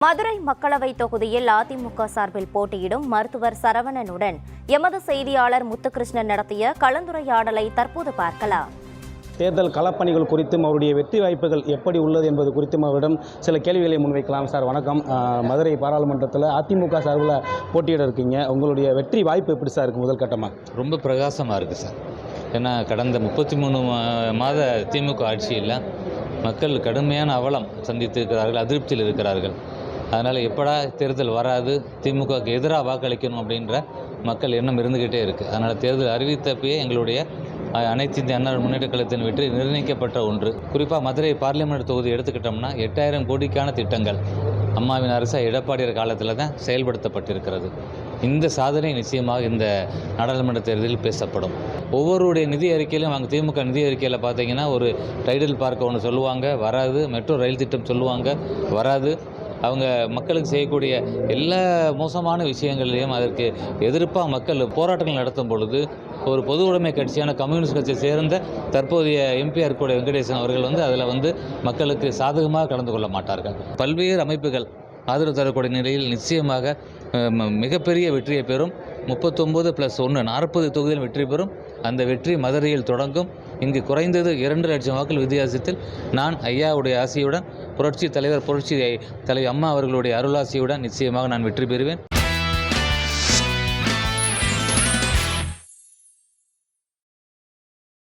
மதுரை மக்களவை தொகுதியில் அதிமுக சார்பில் போட்டியிடும் மருத்துவர் சரவணனுடன் எமது செய்தியாளர் முத்துகிருஷ்ணன் நடத்திய கலந்துரையாடலை தற்போது பார்க்கலாம். தேர்தல் களப்பணிகள் குறித்தும் அவருடைய வெற்றி வாய்ப்புகள் எப்படி உள்ளது என்பது குறித்தும் அவரிடம் சில கேள்விகளை முன்வைக்கலாம். சார் வணக்கம். மதுரை பாராளுமன்றத்தில் அதிமுக சார்பில் போட்டியிட இருக்கீங்க. உங்களுடைய வெற்றி வாய்ப்பு எப்படி சார் இருக்குது? முதல் கட்டமாக ரொம்ப பிரகாசமாக இருக்குது சார். ஏன்னா கடந்த 33 மாத திமுக ஆட்சியில் மக்கள் கடுமையான அவலம் சந்தித்திருக்கிறார்கள், அதிருப்தியில் இருக்கிறார்கள். அதனால் எப்படா தேர்தல் வராது, திமுகவுக்கு எதிராக வாக்களிக்கணும் அப்படின்ற மக்கள் எண்ணம் இருந்துக்கிட்டே இருக்குது. அதனால் தேர்தல் அறிவித்தப்பயே எங்களுடைய அனைத்து இந்திய அண்ணா முன்னேற்ற கழகத்தின் வெற்றி நிர்ணயிக்கப்பட்ட ஒன்று. குறிப்பாக மதுரை பார்லிமெண்ட் தொகுதி எடுத்துக்கிட்டோம்னா 8000 கோடிக்கான திட்டங்கள் அம்மாவின் அரசு எடப்பாடியார் காலத்தில் தான் செயல்படுத்தப்பட்டிருக்கிறது. இந்த சாதனை நிச்சயமாக இந்த நாடாளுமன்ற தேர்தலில் பேசப்படும். ஒவ்வொருடைய நிதி அறிக்கையிலும் அவங்க திமுக நிதி அறிக்கையில் பார்த்தீங்கன்னா ஒரு டைடல் பார்க் ஒன்று சொல்லுவாங்க, வராது. மெட்ரோ ரயில் திட்டம் சொல்லுவாங்க, வராது. அவங்க மக்களுக்கு செய்யக்கூடிய எல்லா மோசமான விஷயங்கள்லையும் அதற்கு எதிர்ப்பாக மக்கள் போராட்டங்கள் நடத்தும் பொழுது ஒரு பொது உடைமை கட்சியான கம்யூனிஸ்ட் கட்சியை சேர்ந்த தற்போதைய எம்பிஆர் கூட வெங்கடேசன் அவர்கள் அதில் மக்களுக்கு சாதகமாக கலந்து கொள்ள மாட்டார்கள். பல்வேறு அமைப்புகள் ஆதரவு தரக்கூடிய நிலையில் நிச்சயமாக மிகப்பெரிய வெற்றியை பெறும். 39+1 40 தொகுதியில் வெற்றி பெறும். அந்த வெற்றி மதுரையில் தொடங்கும். இங்கு குறைந்தது 2 லட்சம் வாக்குகள் வித்தியாசத்தில் நான் ஐயாவுடைய ஆசையுடன் புரட்சி தலைவர் அம்மா அவர்களுடைய அருளாசியுடன் நிச்சயமாக நான் வெற்றி பெறுவேன்.